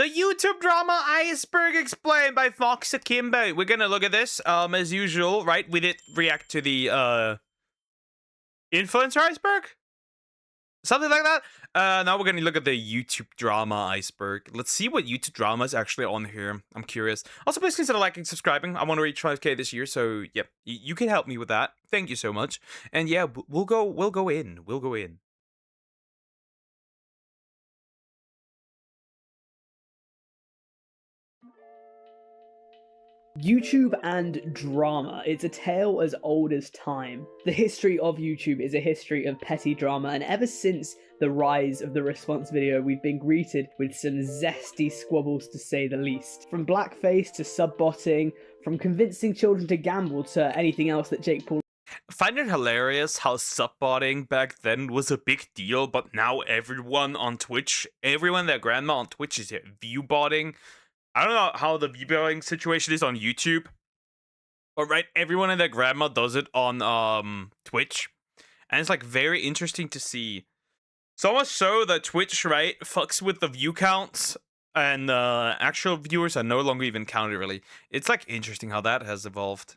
The YouTube drama Iceberg explained by FoxAkimbo. We're gonna look at this, as usual, right? We did react to the, influencer Iceberg? Something like that. Now we're gonna look at the YouTube drama Iceberg. Let's see what YouTube drama is actually on here. I'm curious. Also, please consider liking, subscribing. I want to reach 5K this year, so yep, you can help me with that. Thank you so much. And yeah, we'll go in. YouTube and drama. It's a tale as old as time. The history of YouTube is a history of petty drama, and ever since the rise of the response video, we've been greeted with some zesty squabbles, to say the least. From blackface to subbotting, from convincing children to gamble to anything else that Jake Paul. I find it hilarious how subbotting back then was a big deal, but now everyone on Twitch, everyone their grandma on Twitch is viewbotting. I don't know how the viewing situation is on YouTube, but right, everyone and their grandma does it on Twitch, and it's like very interesting to see. So much so that Twitch, right, fucks with the view counts, and actual viewers are no longer even counted, really. It's like interesting how that has evolved.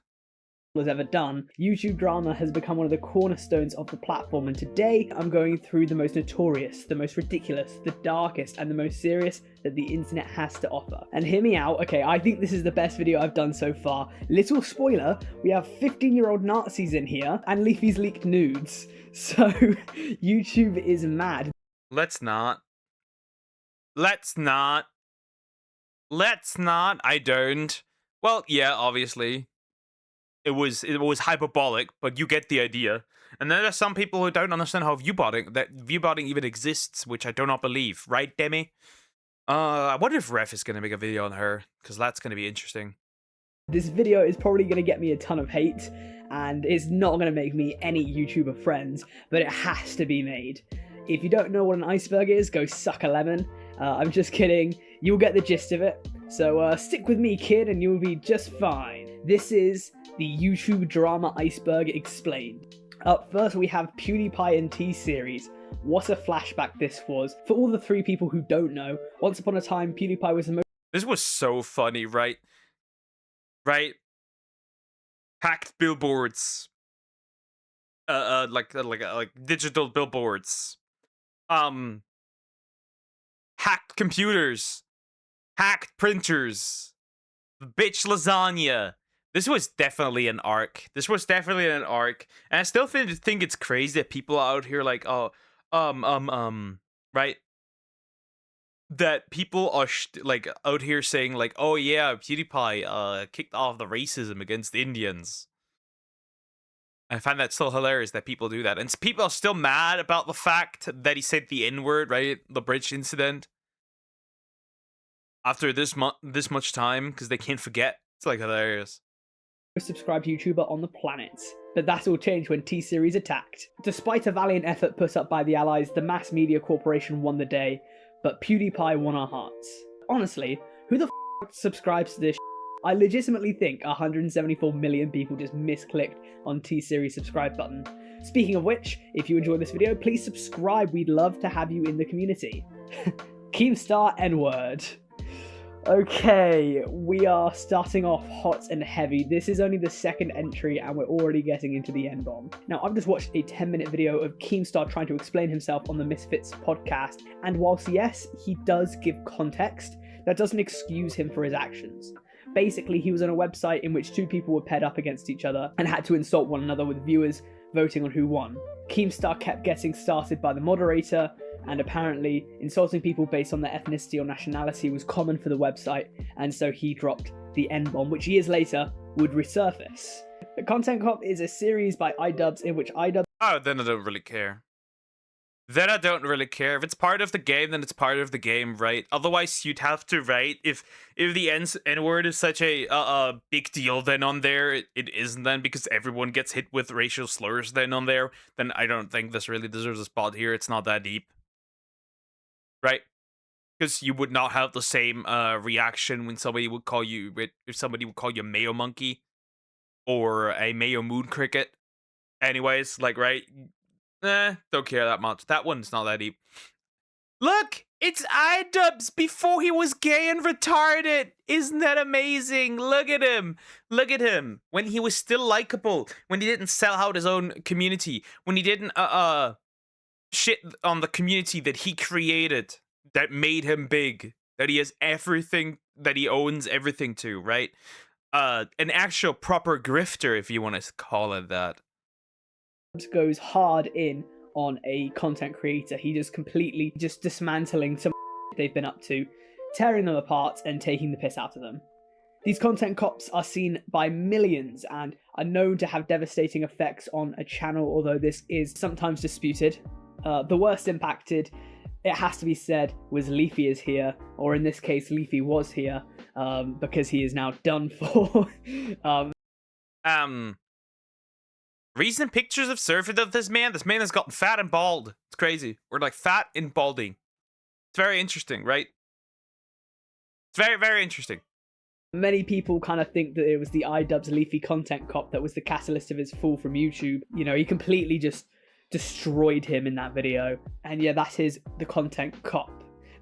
Has ever done. YouTube drama has become one of the cornerstones of the platform, and today I'm going through the most notorious, the most ridiculous, the darkest, and the most serious that the internet has to offer. And hear me out, okay, I think this is the best video I've done so far. Little spoiler, we have 15-year-old Nazis in here, and Leafy's leaked nudes. So, YouTube is mad. Let's not, I don't. Well, yeah, obviously. It was hyperbolic, but you get the idea. And then there's some people who don't understand how viewbotting even exists, which I do not believe, right, Demi? I wonder if Ref is gonna make a video on her, because that's gonna be interesting. This video is probably gonna get me a ton of hate, and it's not gonna make me any YouTuber friends, but it has to be made. If you don't know what an iceberg is, go suck a lemon. I'm just kidding. You'll get the gist of it. So stick with me, kid, and you'll be just fine. This is the YouTube drama Iceberg explained. Up first, we have PewDiePie and T-Series. What a flashback this was. For all the three people who don't know, once upon a time, PewDiePie was the most... This was so funny, right? Right? Hacked billboards. Like digital billboards. Hacked computers. Hacked printers. Bitch lasagna. This was definitely an arc. And I still think it's crazy that people are out here like, oh, right? That people are like out here saying like, oh yeah, PewDiePie kicked off the racism against Indians. I find that still hilarious that people do that, and people are still mad about the fact that he said the N-word, right? The bridge incident. After this much time, because they can't forget. It's like hilarious. Subscribed YouTuber on the planet. But that all changed when T-Series attacked. Despite a valiant effort put up by the Allies, the mass media corporation won the day, but PewDiePie won our hearts. Honestly, who the f*** subscribes to this I legitimately think 174 million people just misclicked on T-Series subscribe button. Speaking of which, if you enjoyed this video, please subscribe. We'd love to have you in the community. Keemstar N-word. Okay, we are starting off hot and heavy. This is only the second entry and we're already getting into the N-bomb. Now, I've just watched a 10-minute video of Keemstar trying to explain himself on the Misfits podcast, and whilst yes, he does give context, that doesn't excuse him for his actions. Basically, he was on a website in which two people were paired up against each other and had to insult one another with viewers voting on who won. Keemstar kept getting started by the moderator, and apparently insulting people based on their ethnicity or nationality was common for the website, and so he dropped the N-bomb, which years later would resurface. The Content Cop is a series by iDubbbz in which iDubbbz... Oh, then I don't really care. If it's part of the game, then it's part of the game, right? Otherwise, you'd have to, right? If the N-word is such a big deal then on there, it isn't then, because everyone gets hit with racial slurs then on there, then I don't think this really deserves a spot here. It's not that deep. Right? Because you would not have the same reaction when somebody would call you, if somebody would call you a Mayo monkey or a Mayo moon cricket. Anyways, like, right? Don't care that much. That one's not that deep. Look, It's iDubbbz before he was gay and retarded. Isn't that amazing? Look at him. Look at him. When he was still likable. When he didn't sell out his own community. When he didn't shit on the community that he created. That made him big. That he has everything. That he owns everything to, right? An actual proper grifter, if you want to call it that. Goes hard in on a content creator. He just completely dismantling some they've been up to, tearing them apart and taking the piss out of them. These content cops are seen by millions and are known to have devastating effects on a channel, although this is sometimes disputed. The worst impacted, it has to be said, was Leafy is here, or in this case Leafy was here, because he is now done for. Recent pictures of surfaced of this man. This man has gotten fat and bald. It's crazy. We're like fat and balding. It's very interesting, right? It's very, very interesting. Many people kind of think that it was the iDubbbz Leafy content cop that was the catalyst of his fall from YouTube. You know, he completely just destroyed him in that video. And yeah, that is the content cop.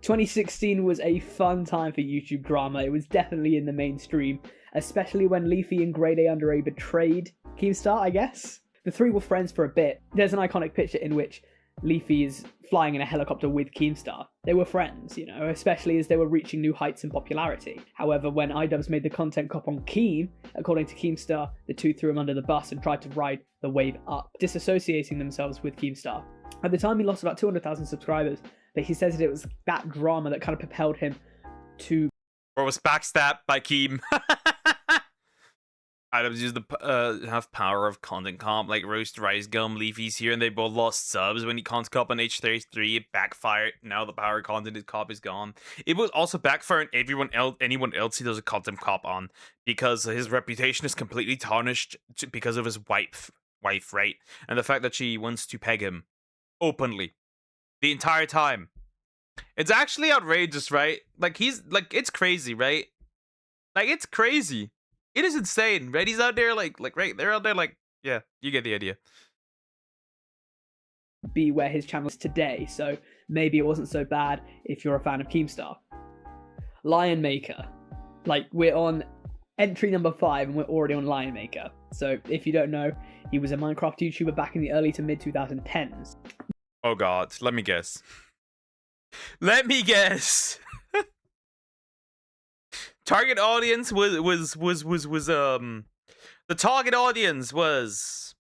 2016 was a fun time for YouTube drama. It was definitely in the mainstream, especially when Leafy and Grade A Under A betrayed Keemstar, I guess. The three were friends for a bit. There's an iconic picture in which Leafy is flying in a helicopter with Keemstar. They were friends, you know, especially as they were reaching new heights in popularity. However, when iDubbbz made the content cop on Keem, according to Keemstar, the two threw him under the bus and tried to ride the wave up, disassociating themselves with Keemstar. At the time, he lost about 200,000 subscribers, but he says that it was that drama that kind of propelled him to... Or was backstabbed by Keem. iDubbbz used the have power of content comp, like Roast Rice Gum, Leafy's here, and they both lost subs when he content comp on H33. It backfired. Now the power content cop is gone. It will also backfire on anyone else he does a content cop on, because his reputation is completely tarnished because of his wife, right? And the fact that she wants to peg him openly the entire time. It's actually outrageous, right? Like, he's like, it's crazy, right? Like, it's crazy. It is insane, right? He's out there like right, they're out there like, yeah, you get the idea. Be where his channel is today, so maybe it wasn't so bad if you're a fan of Keemstar. Lion Maker. Like, we're on entry number 5 and we're already on Lion Maker. So if you don't know, he was a Minecraft YouTuber back in the early to mid 2010s. Oh god, let me guess. Let me guess. Target audience was the target audience was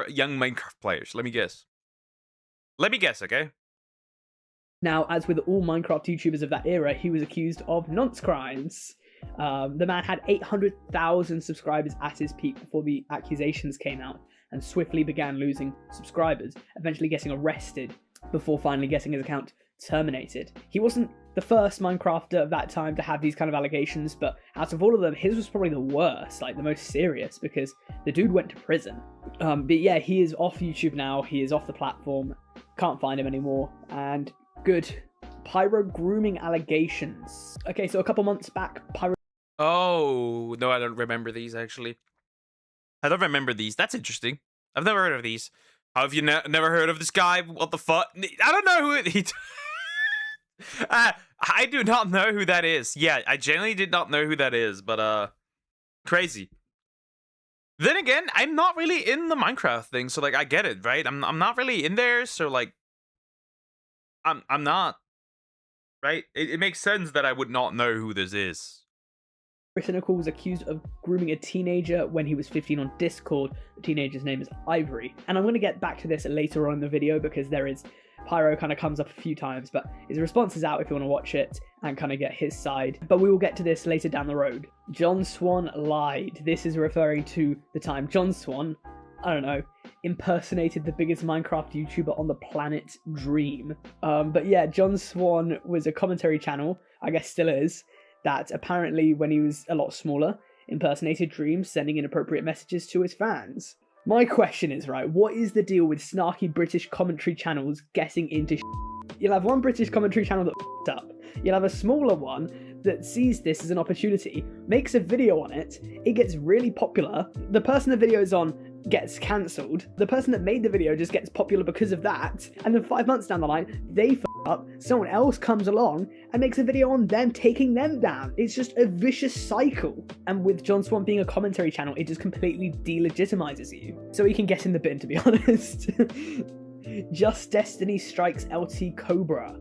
young Minecraft players. Let me guess, okay? Now, as with all Minecraft YouTubers of that era, he was accused of nonce crimes. The man had 800,000 subscribers at his peak before the accusations came out, and swiftly began losing subscribers, eventually getting arrested before finally getting his account terminated. He wasn't the first Minecrafter of that time to have these kind of allegations, but out of all of them, his was probably the worst, like the most serious, because the dude went to prison. But yeah, he is off YouTube now, he is off the platform, can't find him anymore, and good. Pyro grooming allegations. Okay, so a couple months back, Pyro... Oh, no, I don't remember these, actually. I don't remember these. That's interesting. I've never heard of these. How have you never heard of this guy? What the fuck? I don't know who he... I do not know who that is. Yeah, I genuinely did not know who that is, but crazy. Then again, I'm not really in the Minecraft thing, so like I get it, right? I'm not really in there, so like I'm not, right? It makes sense that I would not know who this is. Cynical was accused of grooming a teenager when he was 15 on Discord. The teenager's name is Ivory. And I'm going to get back to this later on in the video because there is... Pyro kind of comes up a few times, but his response is out if you want to watch it and kind of get his side. But we will get to this later down the road. John Swan lied. This is referring to the time John Swan, I don't know, impersonated the biggest Minecraft YouTuber on the planet, Dream. But yeah, John Swan was a commentary channel, I guess still is, that apparently when he was a lot smaller, impersonated Dream, sending inappropriate messages to his fans. My question is, right, what is the deal with snarky British commentary channels getting into You'll have one British commentary channel that f***ed up. You'll have a smaller one that sees this as an opportunity, makes a video on it, it gets really popular, the person the video is on gets cancelled. The person that made the video just gets popular because of that, and then 5 months down the line, they f up, someone else comes along and makes a video on them taking them down. It's just a vicious cycle. And with John Swan being a commentary channel, it just completely delegitimizes you. So he can get in the bin, to be honest. Just Destiny strikes LT Cobra.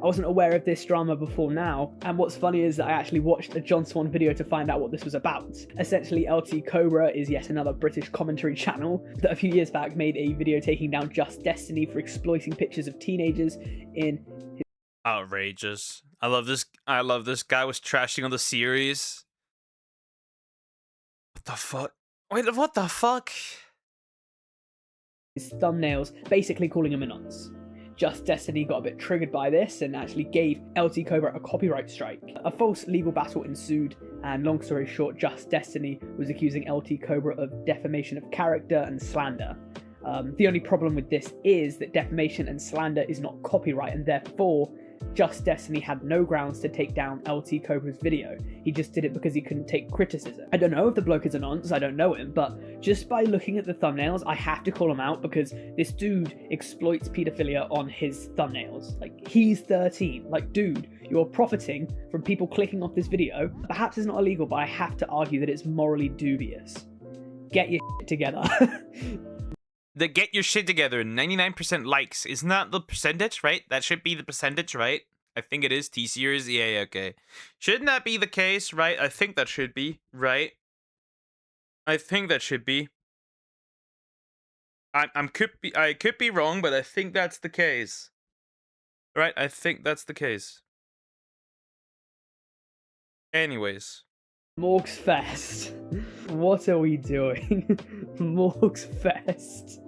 I wasn't aware of this drama before now, and what's funny is that I actually watched a John Swan video to find out what this was about. Essentially, LT Cobra is yet another British commentary channel that a few years back made a video taking down Just Destiny for exploiting pictures of teenagers in his... Outrageous. I love this guy was trashing on the series. What the fuck? Wait, what the fuck? His thumbnails, basically calling him a nonce. Just Destiny got a bit triggered by this and actually gave LT Cobra a copyright strike. A false legal battle ensued, and long story short, Just Destiny was accusing LT Cobra of defamation of character and slander. The only problem with this is that defamation and slander is not copyright, and therefore Just Destiny had no grounds to take down LT Cobra's video. He just did it because he couldn't take criticism. I don't know if the bloke is a nonce, I don't know him, but just by looking at the thumbnails, I have to call him out because this dude exploits paedophilia on his thumbnails. Like, he's 13. Like, dude, you're profiting from people clicking off this video. Perhaps it's not illegal, but I have to argue that it's morally dubious. Get your shit together. The get your shit together, 99% likes. Isn't that the percentage, right? That should be the percentage, right? I think it is. T-Series, yeah, okay. Shouldn't that be the case, right? I think that should be, right? I think that should be. I could be wrong, but I think that's the case. Right? I think that's the case. Anyways. Morgs Fest. What are we doing? Morgs Fest.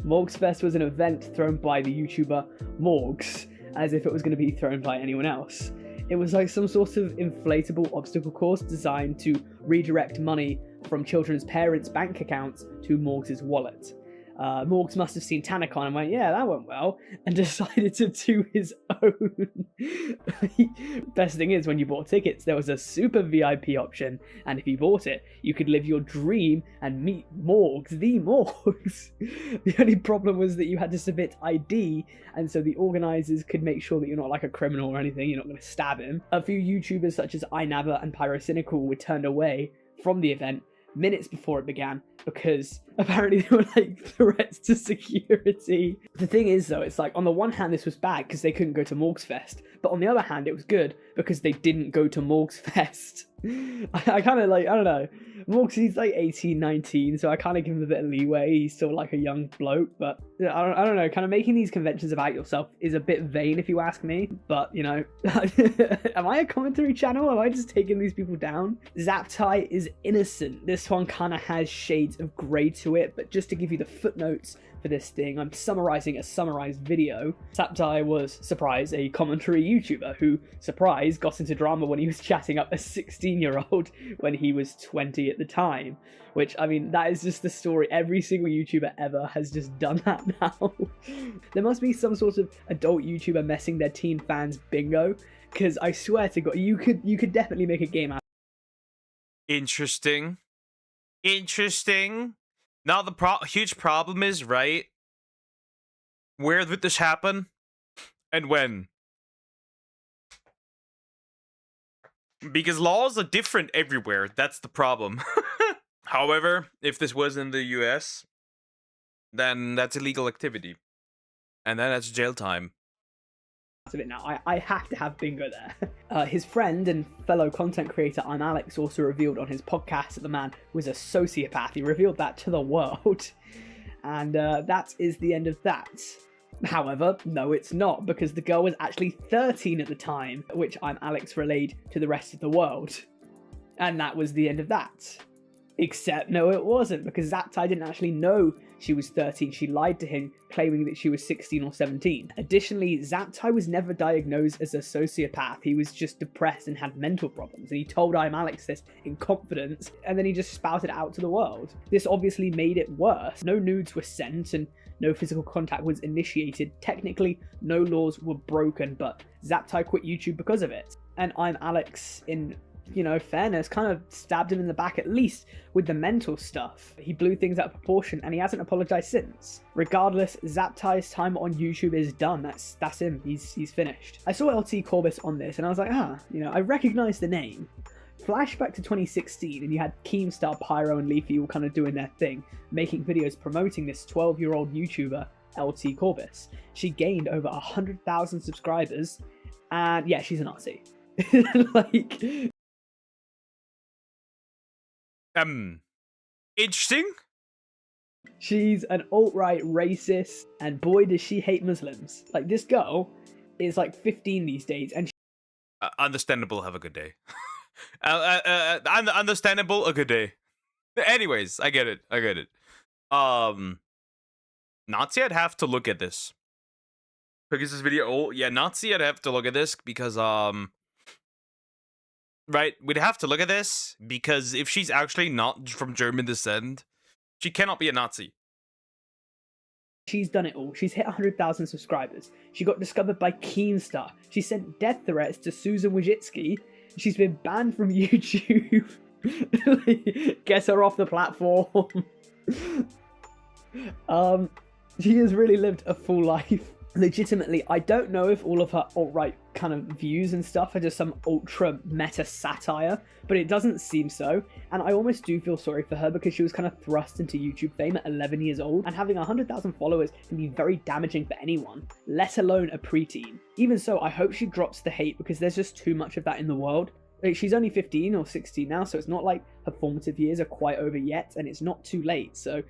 Morgs Fest was an event thrown by the YouTuber Morgs, as if it was going to be thrown by anyone else. It was like some sort of inflatable obstacle course designed to redirect money from children's parents' bank accounts to Morgs' wallet. Morgs must have seen Tanacon and went, yeah, that went well, and decided to do his own. Best thing is, when you bought tickets, there was a super VIP option, and if you bought it, you could live your dream and meet Morgs, the Morgs. The only problem was that you had to submit ID, and so the organisers could make sure that you're not like a criminal or anything, you're not going to stab him. A few YouTubers such as iNava and Pyrocynical were turned away from the event minutes before it began because apparently they were like threats to security. The thing is though, it's like on the one hand this was bad because they couldn't go to Morgs Fest, but on the other hand it was good because they didn't go to Morgs Fest. I kind of like, I don't know, Morgs, he's like 18, 19, so I kind of give him a bit of leeway. He's still like a young bloke, but I don't know, kind of making these conventions about yourself is a bit vain if you ask me, but you know, am I a commentary channel? Am I just taking these people down? Zaptai is innocent. This one kind of has shades of grey to it, but just to give you the footnotes for this thing, I'm summarizing a summarized video. Zaptai was, surprise, a commentary YouTuber who, surprise, got into drama when he was chatting up a 16-year-old when he was 20 at the time. Which, I mean, that is just the story. Every single YouTuber ever has just done that now. There must be some sort of adult YouTuber messing their teen fans bingo, because I swear to God, you could definitely make a game out. Interesting. Now the huge problem is, right, where did this happen and when? Because laws are different everywhere. That's the problem. However, if this was in the US, then that's illegal activity. And then that's jail time. Of it now. I have to have bingo there. His friend and fellow content creator I'm Alex also revealed on his podcast that the man was a sociopath. He revealed that to the world. And that is the end of that. However, no it's not, because the girl was actually 13 at the time, which I'm Alex relayed to the rest of the world. And that was the end of that. Except, no it wasn't, because Zaptai didn't actually know she was 13. She lied to him, claiming that she was 16 or 17. Additionally, Zaptai was never diagnosed as a sociopath. He was just depressed and had mental problems, and he told I'm Alex this in confidence, and then he just spouted it out to the world. This obviously made it worse. No nudes were sent, and no physical contact was initiated. Technically, no laws were broken, but Zaptai quit YouTube because of it. And I'm Alex, in fairness, kind of stabbed him in the back, at least with the mental stuff. He blew things out of proportion, and he hasn't apologized since. Regardless, Zaptai's time on YouTube is done. That's him. He's finished. I saw LT Corbis on this, and I was like, I recognize the name. Flashback to 2016, and you had Keemstar, Pyro, and Leafy all kind of doing their thing, making videos promoting this 12-year-old YouTuber, LT Corbis. She gained over 100,000 subscribers, and yeah, she's a Nazi. Interesting. She's an alt-right racist, and boy does she hate Muslims. Like, this girl is like 15 these days, and understandable. Have a good day. Understandable. A good day. Anyways, I get it. Nazi, I'd have to look at this. Because this video, Nazi, I'd have to look at this because right, we'd have to look at this because if she's actually not from German descent, she cannot be a Nazi. She's done it all. She's hit 100,000 subscribers. She got discovered by Keemstar. She sent death threats to Susan Wojcicki. She's been banned from YouTube. Gets her off the platform. She has really lived a full life. Legitimately, I don't know if all of her alt-right kind of views and stuff are just some ultra meta satire, but it doesn't seem so, and I almost do feel sorry for her because she was kind of thrust into YouTube fame at 11 years old, and having 100,000 followers can be very damaging for anyone, let alone a preteen. Even so, I hope she drops the hate because there's just too much of that in the world. Like, she's only 15 or 16 now, so it's not like her formative years are quite over yet, and it's not too late, so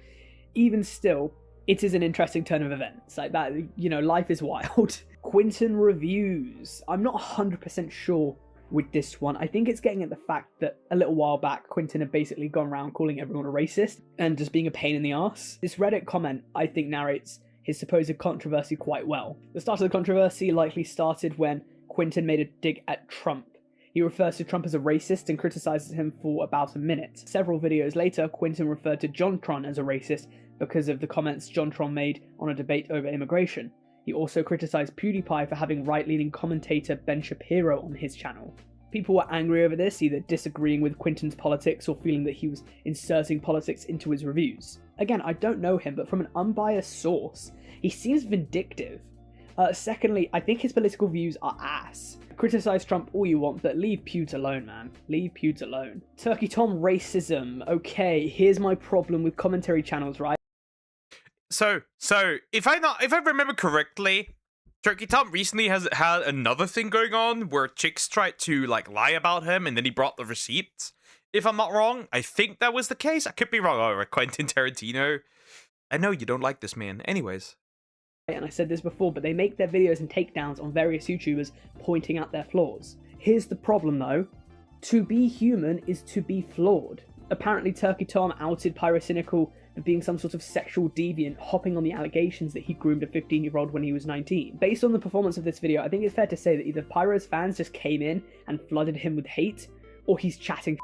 even still, it is an interesting turn of events. Like that, life is wild. Quinton reviews. I'm not 100% sure with this one. I think it's getting at the fact that a little while back, Quinton had basically gone around calling everyone a racist and just being a pain in the arse. This Reddit comment, I think, narrates his supposed controversy quite well. The start of the controversy likely started when Quinton made a dig at Trump. He refers to Trump as a racist and criticizes him for about a minute. Several videos later, Quinton referred to JonTron as a racist because of the comments JonTron made on a debate over immigration. He also criticized PewDiePie for having right-leaning commentator Ben Shapiro on his channel. People were angry over this, either disagreeing with Quinton's politics or feeling that he was inserting politics into his reviews. Again, I don't know him, but from an unbiased source, he seems vindictive. Secondly, I think his political views are ass. Criticize Trump all you want, but leave Pewds alone, man. Leave Pewds alone. Turkey Tom racism. Okay, here's my problem with commentary channels, right? So if I remember correctly, Turkey Tom recently has had another thing going on where chicks tried to lie about him, and then he brought the receipts. If I'm not wrong, I think that was the case. I could be wrong. Oh, Quentin Tarantino. I know you don't like this man. Anyways. And I said this before, but they make their videos and takedowns on various YouTubers pointing out their flaws. Here's the problem though. To be human is to be flawed. Apparently Turkey Tom outed Pyrocynical for being some sort of sexual deviant, hopping on the allegations that he groomed a 15-year-old when he was 19. Based on the performance of this video, I think it's fair to say that either Pyro's fans just came in and flooded him with hate, or he's chatting.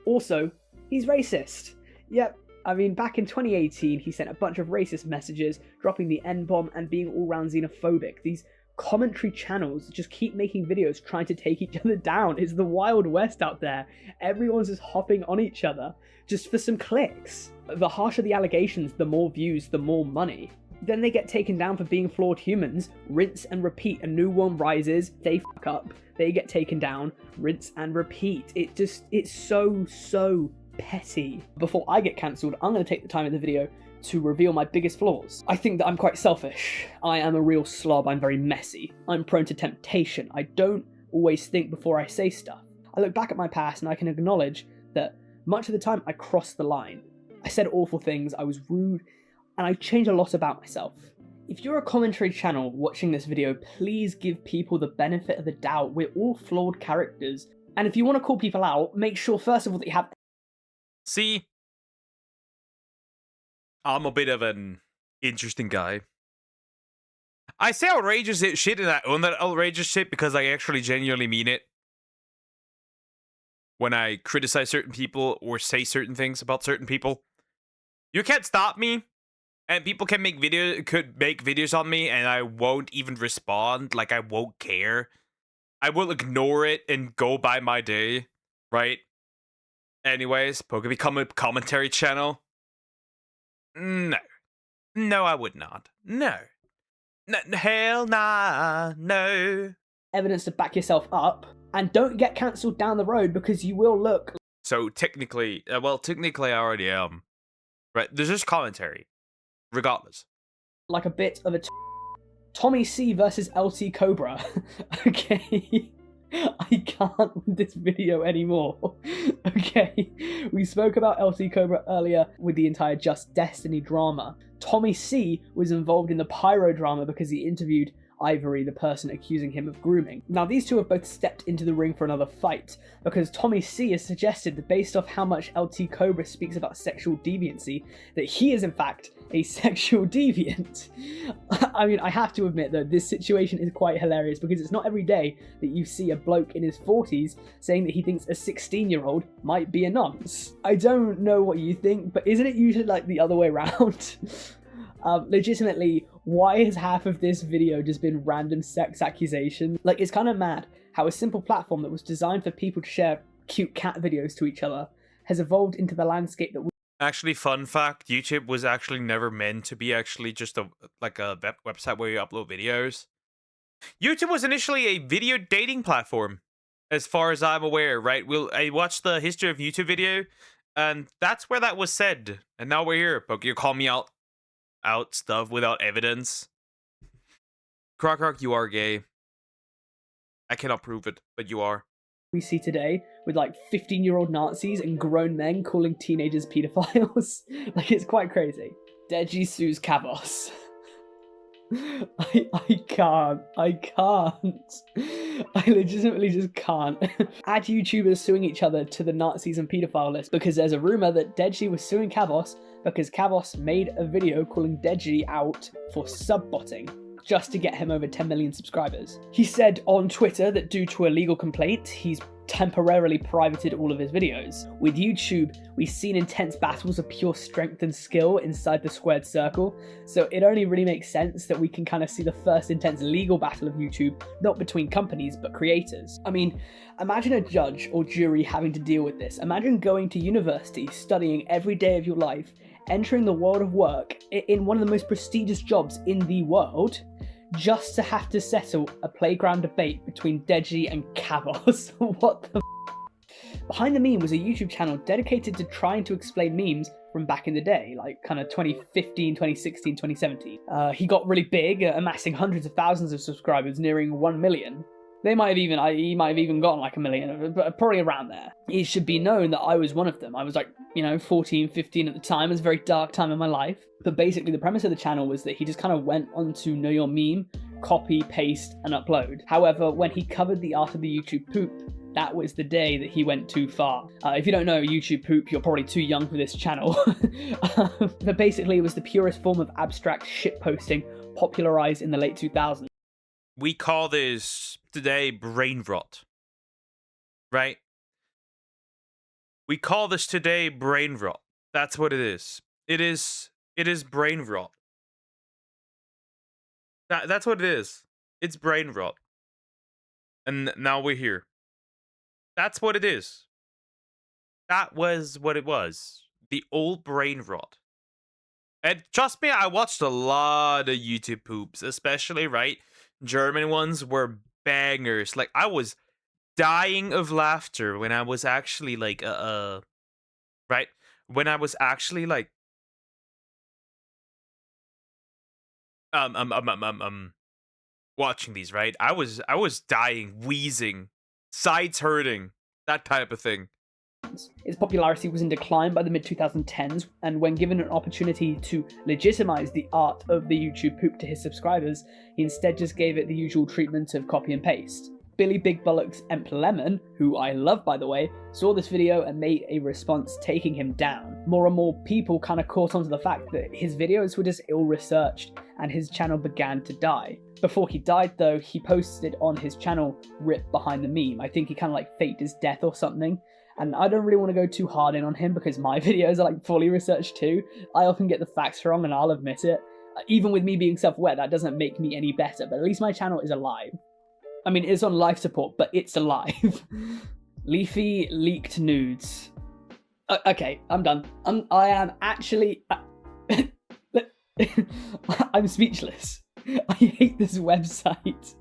Also, he's racist. Yep. I mean, back in 2018, he sent a bunch of racist messages, dropping the N-bomb and being all-round xenophobic. These commentary channels just keep making videos trying to take each other down. It's the Wild West out there. Everyone's just hopping on each other just for some clicks. The harsher the allegations, the more views, the more money. Then they get taken down for being flawed humans, rinse and repeat. A new one rises, they fuck up, they get taken down, rinse and repeat. It's so petty. Before I get cancelled, I'm going to take the time in the video to reveal my biggest flaws. I think that I'm quite selfish. I am a real slob. I'm very messy. I'm prone to temptation. I don't always think before I say stuff. I look back at my past and I can acknowledge that much of the time I crossed the line. I said awful things, I was rude, and I changed a lot about myself. If you're a commentary channel watching this video, please give people the benefit of the doubt. We're all flawed characters. And if you want to call people out, make sure first of all that you have... See, I'm a bit of an interesting guy. I say outrageous shit and I own that outrageous shit because I actually genuinely mean it. When I criticize certain people or say certain things about certain people. You can't stop me. And people could make videos on me and I won't even respond. I won't care. I will ignore it and go by my day. right? Anyways, Poke become a commentary channel? No. No, I would not. No. Hell nah, no. Evidence to back yourself up, and don't get cancelled down the road because you will look So technically, technically I already am. Right, there's just commentary, regardless. like a bit of a Tommy C versus LT Cobra. Okay. I can't with this video anymore. Okay. We spoke about LT Cobra earlier with the entire Just Destiny drama. Tommy C was involved in the Pyro drama because he interviewed Ivory, the person accusing him of grooming. Now, these two have both stepped into the ring for another fight, because Tommy C has suggested that based off how much LT Cobra speaks about sexual deviancy, that he is in fact a sexual deviant. I mean, I have to admit though, this situation is quite hilarious because it's not every day that you see a bloke in his 40s saying that he thinks a 16-year-old might be a nonce. I don't know what you think, but isn't it usually like the other way around? Legitimately, why has half of this video just been random sex accusations? Like, it's kind of mad how a simple platform that was designed for people to share cute cat videos to each other has evolved into the landscape that we... Actually, fun fact, YouTube was actually never meant to be actually just a website where you upload videos. YouTube was initially a video dating platform, as far as I'm aware, right? I watched the history of YouTube video, and that's where that was said. And now we're here. Poke, you call me out stuff without evidence. Croc, you are gay. I cannot prove it, but you are. We see today with like 15-year-old Nazis and grown men calling teenagers pedophiles. Like, it's quite crazy. Deji sues Kavos. I can't. I legitimately just can't. Add YouTubers suing each other to the Nazis and pedophile list because there's a rumor that Deji was suing Kavos because Kavos made a video calling Deji out for sub-botting just to get him over 10 million subscribers. He said on Twitter that due to a legal complaint, he's temporarily privated all of his videos. With YouTube, we've seen intense battles of pure strength and skill inside the squared circle, so it only really makes sense that we can kind of see the first intense legal battle of YouTube, not between companies, but creators. I mean, imagine a judge or jury having to deal with this. Imagine going to university, studying every day of your life, entering the world of work in one of the most prestigious jobs in the world, just to have to settle a playground debate between Deji and Kavos. What the f? Behind the Meme was a YouTube channel dedicated to trying to explain memes from back in the day, like kind of 2015, 2016, 2017. He got really big, amassing hundreds of thousands of subscribers, nearing 1 million. He might have even gotten like 1 million, but probably around there. It should be known that I was one of them. I was like, 14, 15 at the time. It was a very dark time in my life. But basically the premise of the channel was that he just kind of went onto Know Your Meme, copy, paste, and upload. However, when he covered the art of the YouTube poop, that was the day that he went too far. If you don't know YouTube poop, you're probably too young for this channel. But basically it was the purest form of abstract shitposting popularized in the late 2000s. We call this today brain rot, right? We call this today brain rot. That's what it is. It is brain rot. That's what it is. It's brain rot. And now we're here. That's what it is. That was what it was. The old brain rot. And trust me, I watched a lot of YouTube poops, especially, right? German ones were bangers. Like, I was dying of laughter when I was actually like right? When I was actually like watching these, right? I was dying, wheezing, sides hurting, that type of thing. Its popularity was in decline by the mid-2010s, and when given an opportunity to legitimize the art of the YouTube poop to his subscribers, he instead just gave it the usual treatment of copy and paste. Billy Big Bollocks Emp Lemon, who I love by the way, saw this video and made a response taking him down. More and more people kind of caught on to the fact that his videos were just ill-researched and his channel began to die. Before he died though, he posted on his channel, "Rip Behind the Meme." I think he kind of like faked his death or something. And I don't really want to go too hard in on him because my videos are like fully researched too. I often get the facts wrong and I'll admit it. Even with me being self-aware, that doesn't make me any better, but at least my channel is alive. I mean, it's on life support, but it's alive. Leafy leaked nudes. Okay, I'm done. I am actually. I'm speechless. I hate this website.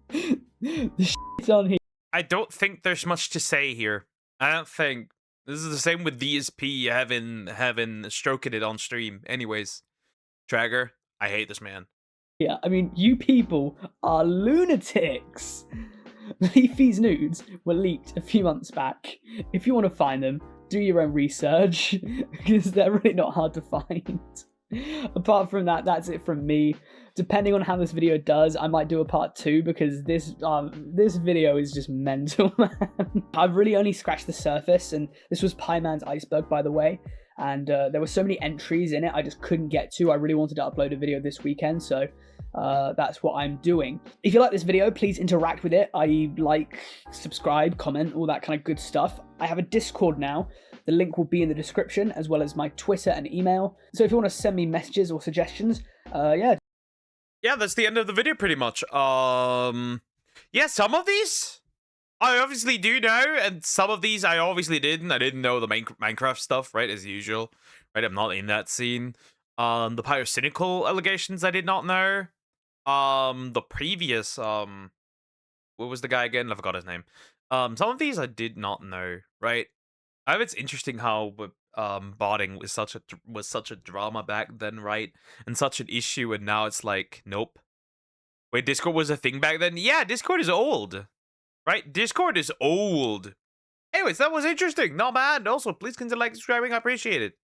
The shit's on here. I don't think there's much to say here. I don't think. This is the same with DSP having stroking it on stream. Anyways, Trager, I hate this man. Yeah, I mean, you people are lunatics. Leafy's nudes were leaked a few months back. If you want to find them, do your own research, because they're really not hard to find. Apart from that, that's it from me. Depending on how this video does, I might do a part 2, because this video is just mental, man. I've really only scratched the surface, and this was Pieman's Iceberg, by the way. And there were so many entries in it I just couldn't get to. I really wanted to upload a video this weekend, so that's what I'm doing. If you like this video, please interact with it. Like, subscribe, comment, all that kind of good stuff. I have a Discord now. The link will be in the description, as well as my Twitter and email. So if you want to send me messages or suggestions, yeah. Yeah, that's the end of the video pretty much. Yeah, some of these I obviously do know, and some of these I obviously didn't. I didn't know the Minecraft stuff, right, as usual. Right, I'm not in that scene. The pyrocynical allegations I did not know. The previous, what was the guy again? I forgot his name. Some of these I did not know, right? It's interesting how botting was such a drama back then, right? And such an issue, and now it's like, nope. Wait, Discord was a thing back then? Yeah, Discord is old. Right? Discord is old. Anyways, that was interesting. Not bad. Also, please consider liking, subscribing. I appreciate it.